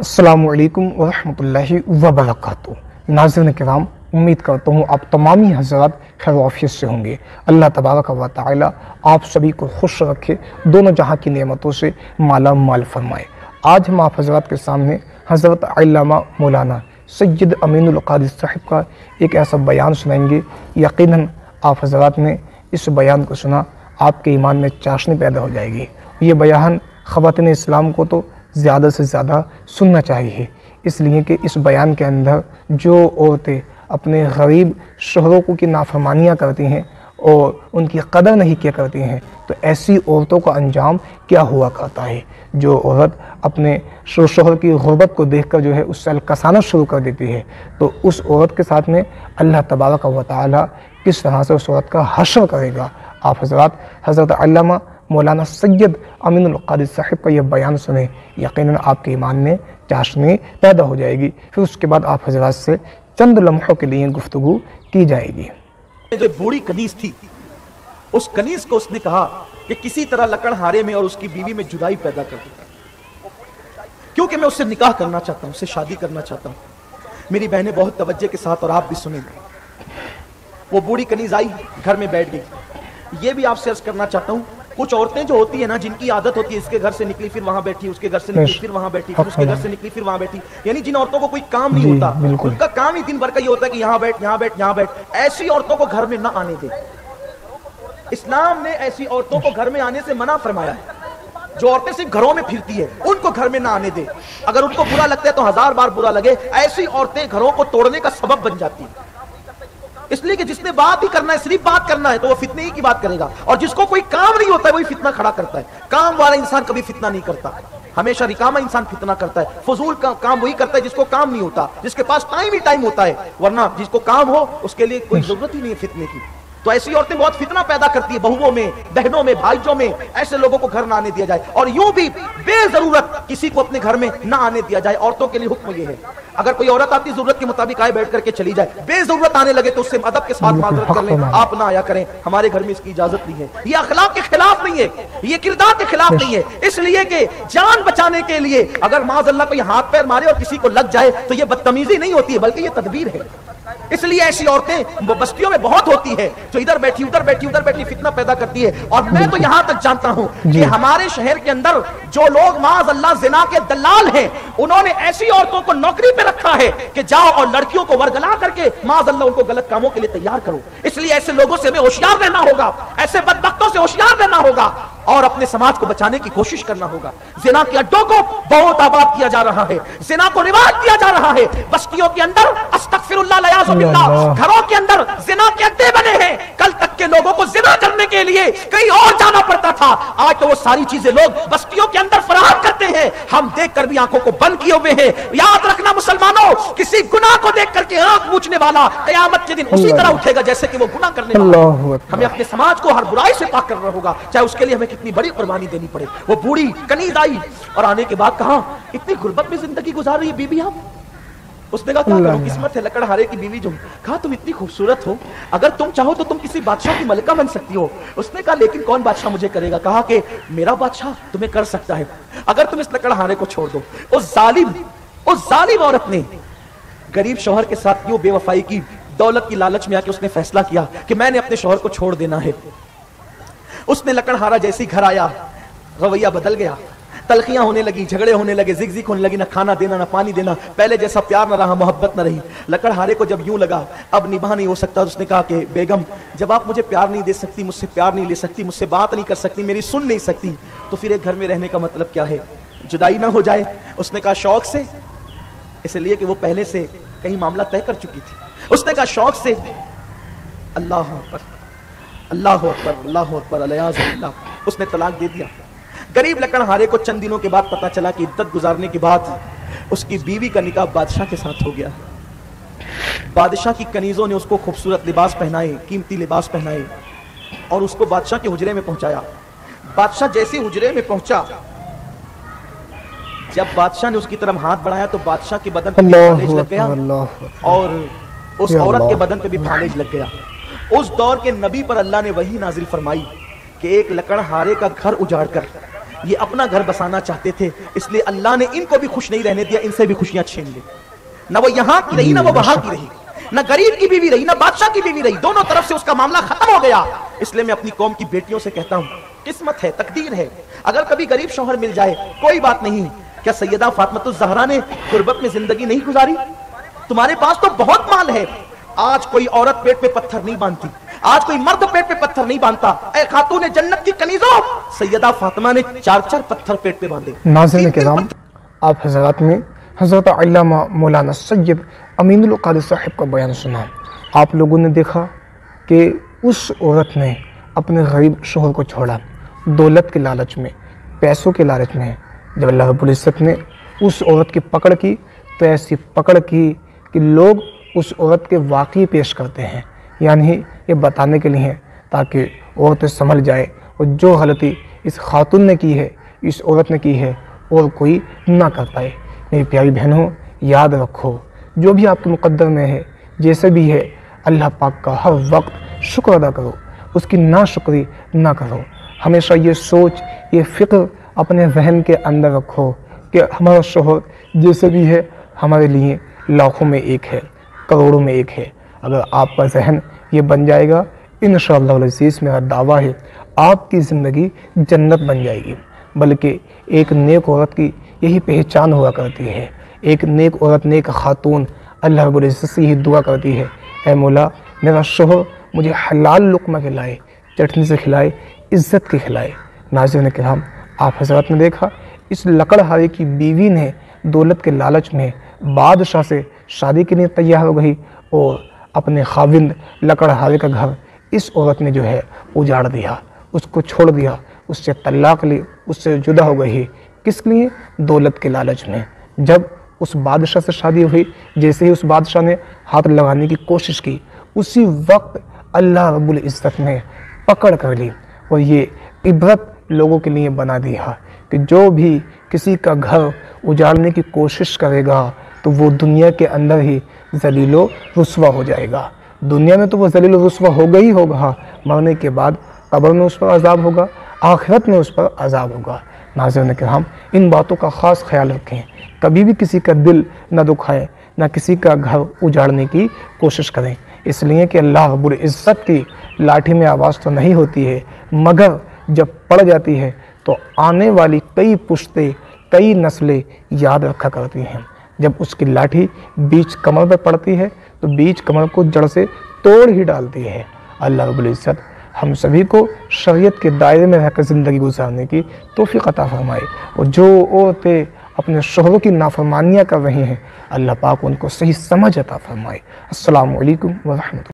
अस्सलामु अलैकुम वरहमतुल्लाहि वबरकातुहू। नाज़रीन किराम, उम्मीद करता हूँ आप तमामी हज़रात खैर आफियत से होंगे। अल्लाह तबारक व तआला आप सभी को खुश रखे, दोनों जहाँ की नेमतों से माला माल फरमाए। आज हम आप हज़रात के सामने हज़रत अल्लामा मौलाना सैयद अमीनुल क़ादी साहिब का एक ऐसा बयान सुनाएंगे। यकीनन आप हज़रात ने इस बयान को सुना, आपके ईमान में चाशनी पैदा हो जाएगी। ये बयान ख़वातीन इस्लाम को तो ज़्यादा से ज़्यादा सुनना चाहिए, इसलिए कि इस बयान के अंदर जो औरतें अपने गरीब शोहरों की नाफरमानियाँ करती हैं और उनकी कदर नहीं किया करती हैं, तो ऐसी औरतों का अंजाम क्या हुआ करता है। जो औरत अपने शोहर की गुर्बत को देखकर जो है उससे अलकसाना शुरू कर देती है, तो उस औरत के साथ में अल्लाह तबारक व तआला किस तरह से उस औरत का हश्र करेगा। आप हज़रात हज़रत अल्लामा मौलाना सैयद अमीनुल क़ादी साहिब का यह बयान सुने, यकीनन आपके ईमान में चाशनी पैदा हो जाएगी। फिर उसके बाद आप हज़रात से चंद लम्हों के लिए गुफ्तगू की जाएगी। जो बूढ़ी कनीज थी, उस कनीज को उसने कहा कि किसी तरह लकड़हारे में और उसकी बीवी में जुदाई पैदा कर दो, क्योंकि मैं उससे निकाह करना चाहता हूँ, उससे शादी करना चाहता हूँ। मेरी बहनें बहुत तवज्जो के साथ और आप भी सुनेंगे। वो बूढ़ी कनीज आई, घर में बैठ गई। ये भी आपसे अर्ज करना चाहता हूँ, कुछ औरतें जो होती है ना, जिनकी आदत होती है इसके घर से निकली फिर वहां बैठी, उसके घर से निकली फिर वहां बैठी, फिर उसके घर से निकली फिर वहां बैठी, यानी जिन औरतों को कोई काम नहीं होता, उनका काम ही दिन भर का ये होता है कि यहाँ बैठ यहाँ बैठ यहाँ बैठ। ऐसी औरतों को घर में ना आने दे। इस्लाम ने ऐसी औरतों को घर में आने से मना फरमाया है। जो औरतें सिर्फ घरों में फिरती है उनको घर में ना आने दे। अगर उनको बुरा लगता है तो 1000 बार बुरा लगे, ऐसी औरतें घरों को तोड़ने का सबब बन जाती है। इसलिए कि जिसने बात ही करना है, सिर्फ बात करना है, तो वो फितने ही की बात करेगा, और जिसको कोई काम नहीं होता है वही फितना खड़ा करता है। काम वाला इंसान कभी फितना नहीं करता, हमेशा रिकामा इंसान फितना करता है। फजूल का काम वही करता है जिसको काम नहीं होता, जिसके पास टाइम ही टाइम होता है, वरना जिसको काम हो उसके लिए कोई जरूरत ही नहीं है फितने की। तो ऐसी औरतें बहुत फितना पैदा करती है, बहुओं में, बहनों में, भाइयों में। ऐसे लोगों को घर ना आने दिया जाए, और यूं भी बेजरूरत किसी को अपने घर में ना आने दिया जाए। औरतों के लिए हुक्म ये है, अगर कोई औरत अपनी जरूरत के मुताबिक आए बैठ करके चली जाए, बेजरूरत आने लगे तो उससे अदब के साथ माजरत कर लें, आप ना आया करें, हमारे घर में इसकी इजाजत नहीं है। ये अखलाक के खिलाफ नहीं है, ये किरदार के खिलाफ नहीं है। इसलिए कि जान बचाने के लिए अगर माज़अल्लाह कोई हाथ पैर मारे और किसी को लग जाए तो ये बदतमीजी नहीं होती है, बल्कि ये तदबीर है। इसलिए ऐसी औरतें बस्तियों में बहुत होती है जो इधर बैठी उधर बैठी उधर बैठी फितना पैदा करती है। और मैं तो यहां तक जानता हूं कि हमारे शहर के अंदर जो लोग माज़अल्लाह ज़िना के दलाल हैं, उन्होंने ऐसी औरतों को नौकरी पे रखा है कि जाओ और लड़कियों को वरगला करके माज़अल्लाह उनको गलत कामों के लिए तैयार करो। इसलिए ऐसे लोगों से हमें होशियार रहना होगा, ऐसे बदबख्तों से होशियार रहना होगा और अपने समाज को बचाने की कोशिश करना होगा। ज़िना के अड्डों को बहुत आबाद किया जा रहा है, ज़िना को रिवाज दिया जा रहा है। बस्तियों के अंदर अस्तगफिरुल्लाह लयाज़ुबिल्लाह, घरों के अंदर ज़िना के अड्डे बने हैं। कल तक के लोगों को ज़िना करने के लिए कहीं और जाना पड़ता था, आज तो वो सारी चीजें लोग बस्तियों के अंदर फराहम करते हैं। हम देख कर भी आंखों को बंद किए हुए हैं। याद रखना मुसलमानों, किसी गुनाह को देख करके आंख पूछने वाला क़यामत के दिन उसी तरह उठेगा जैसे कि वो गुनाह करने वाला। हमें अपने समाज को हर बुराई से पाक करना होगा, चाहे उसके लिए हमें कितनी बड़ी कुर्बानी देनी पड़े। वो बूढ़ी कनीज आई और आने के बाद कहा, इतनी गुर्बत में जिंदगी गुजार रही है बीबी आप। उसने कहा, क्या करूं, किस्मत है लकड़हारे की बीवी जो। कहा, तुम इतनी खूबसूरत हो, अगर तुम चाहो तो तुम किसी बादशाह की मलका बन सकती हो। उसने कहा, लेकिन कौन बादशाह मुझे करेगा। कहा कि मेरा बादशाह तुम्हें कर सकता है, अगर तुम इस लकड़हारे को छोड़ दो। उस जालिम औरत ने गरीब शौहर के साथ यूं बेवफाई की, दौलत की लालच में आके उसने फैसला किया कि मैंने अपने शौहर को छोड़ देना है। उसने लकड़हारा जैसी घर आया, रवैया बदल गया, तलखियां होने लगी, झगड़े होने लगे, जिग होने लगी, ना खाना देना ना पानी देना, पहले जैसा प्यार न रहा, मोहब्बत न रही। लकड़हारे को जब यूं लगा अब निभा नहीं हो सकता, उसने कहा कि बेगम, जब आप मुझे प्यार नहीं दे सकती, मुझसे प्यार नहीं ले सकती, मुझसे बात नहीं कर सकती, मेरी सुन नहीं सकती, तो फिर एक घर में रहने का मतलब क्या है, जुदाई ना हो जाए। उसने कहा, शौक से, इसलिए कि वो पहले से कहीं मामला तय कर चुकी थी। उसने कहा, शौक से। अल्लाह अकबर अल्लाह अकबर अल्लाह अकबर अल्लाह। उसने तलाक दे दिया। गरीब लकड़हारे को चंद दिनों के बाद पता चला कि इद्दत गुजारने के बाद उसकी बीवी का निकाह बादशाह के साथ हो गया। बादशाह की कनीजों ने उसको खूबसूरत लिबास पहनाए, कीमती लिबास पहनाए और उसको बादशाह के हुजरे में पहुंचाया। बादशाह जैसे हुजरे में पहुंचा, जब बादशाह ने उसकी तरफ हाथ बढ़ाया तो बादशाह के बदन पे फालिज लग गया और उस औरत के बदन पे भी फालिज लग गया। उस दौर के नबी पर अल्लाह ने वही नाजिल फरमाई कि एक लकड़हारे का घर उजाड़ कर یہ اپنا گھر بسانا چاہتے تھے، اس لیے اللہ نے ان کو بھی خوش نہیں رہنے دیا، ان سے بھی خوشیاں چھین لی۔ نہ وہ یہاں کی رہی، نہ وہ وہاں کی رہی، نہ غریب کی بیوی رہی، نہ بادشاہ کی بیوی رہی، دونوں طرف سے اس کا معاملہ ختم ہو گیا۔ اس لیے میں اپنی قوم کی بیٹیوں سے کہتا ہوں، قسمت ہے، تقدیر ہے، اگر کبھی غریب شوہر مل جائے کوئی بات نہیں۔ کیا سیدہ فاطمہ الزہرا نے غربت میں زندگی نہیں گزاری؟ تمہارے پاس تو بہت مال ہے۔ آج کوئی عورت پیٹ پہ پتھر نہیں باندھتی، آج کوئی مرد پیٹ پہ پتھر نہیں باندھتا۔ اے خاتون جنت کی کنیزوں، سیدہ فاطمہ نے 4 پتھر پیٹ پہ باندھے۔ ناظرین کرام، آپ حضرات نے حضرت علامہ مولانا سید امین القادری صاحب کا بیان سنا۔ آپ لوگوں نے دیکھا کہ اس عورت نے اپنے غریب شوہر کو چھوڑا دولت کے لالچ میں، پیسوں کے لالچ میں۔ جب اللہ رب العزت نے اس عورت کی پکڑ کی تو ایسی پکڑ کی کہ لوگ اس عورت کے واقعی پیش کرتے ہیں، یعنی یہ بتانے کے لیے تاکہ عورتیں سنبھل جائے اور جو غلطی اس خاتون نے کی ہے، اس عورت نے کی ہے، اور کوئی نہ کر پائے۔ میری پیاری بہنوں، یاد رکھو جو بھی آپ کے مقدر میں ہے، جیسے بھی ہے، اللہ پاک کا ہر وقت شکر ادا کرو، اس کی ناشکری نہ کرو۔ ہمیشہ یہ سوچ، یہ فکر اپنے ذہن کے اندر رکھو کہ ہمارا شوہر جیسے بھی ہے ہمارے لیے لاکھوں میں ایک ہے، کروڑوں میں ایک ہے۔ اگر آپ کا ذہن یہ بن جائے گا، انشاءاللہ العزیز میرا دعویٰ ہے آپ کی زندگی جنت بن جائے گی۔ بلکہ ایک نیک عورت کی یہی پہچان ہوا کرتی ہے، ایک نیک عورت، نیک خاتون اللہ رب العزت سے ہی دعا کرتی ہے، اے مولا میرا شوہر مجھے حلال لقمہ کھلائے، چٹنی سے کھلائے، عزت کے کھلائے۔ ناظرین کرام، آپ حضرات نے دیکھا اس لکڑہارے کی بیوی نے دولت کے لالچ میں بادشاہ سے شادی کے لیے تیار ہو گئی اور اپنے خاوند لکڑہارے کا گھر اس عورت نے جو ہے اجاڑ دیا، اس کو چھوڑ دیا، اس سے طلاق لی، اس سے جدا ہو گئی۔ کس لیے؟ دولت کے لالچ میں۔ جب اس بادشاہ سے شادی ہوئی، جیسے ہی اس بادشاہ نے ہاتھ لگانے کی کوشش کی، اسی وقت اللہ رب العزت نے پکڑ کر لی، اور یہ عبرت لوگوں کے لیے بنا دیا کہ جو بھی کسی کا گھر اجاڑنے کی کوشش کرے گا تو وہ دنیا کے اندر ہی ذلیل و رسوا ہو جائے گا۔ دنیا میں تو وہ ذلیل و رسوا ہوگا ہی ہوگا، مرنے کے بعد قبر میں اس پر عذاب ہوگا، آخرت میں اس پر عذاب ہوگا۔ ناظرین کرام، ان باتوں کا خاص خیال رکھیں، کبھی بھی کسی کا دل نہ دکھائیں، نہ کسی کا گھر اجاڑنے کی کوشش کریں، اس لیے کہ اللہ رب العزت کی لاٹھی میں آواز تو نہیں ہوتی ہے، مگر جب پڑ جاتی ہے تو آنے والی کئی پشتیں، کئی نسلیں یاد رکھا کرتی ہیں۔ جب اس کی لاٹھی بیچ کمر پہ پڑتی ہے تو بیچ کمر کو جڑ سے توڑ ہی ڈالتی ہے۔ اللہ رب العزت ہم سبھی کو شریعت کے دائرے میں رہ کر زندگی گزارنے کی توفیق عطا فرمائے، اور جو عورتیں اپنے شوہروں کی نافرمانیاں کر رہی ہیں، اللہ پاک ان کو صحیح سمجھ عطا فرمائے۔ السلام علیکم ورحمۃ اللہ۔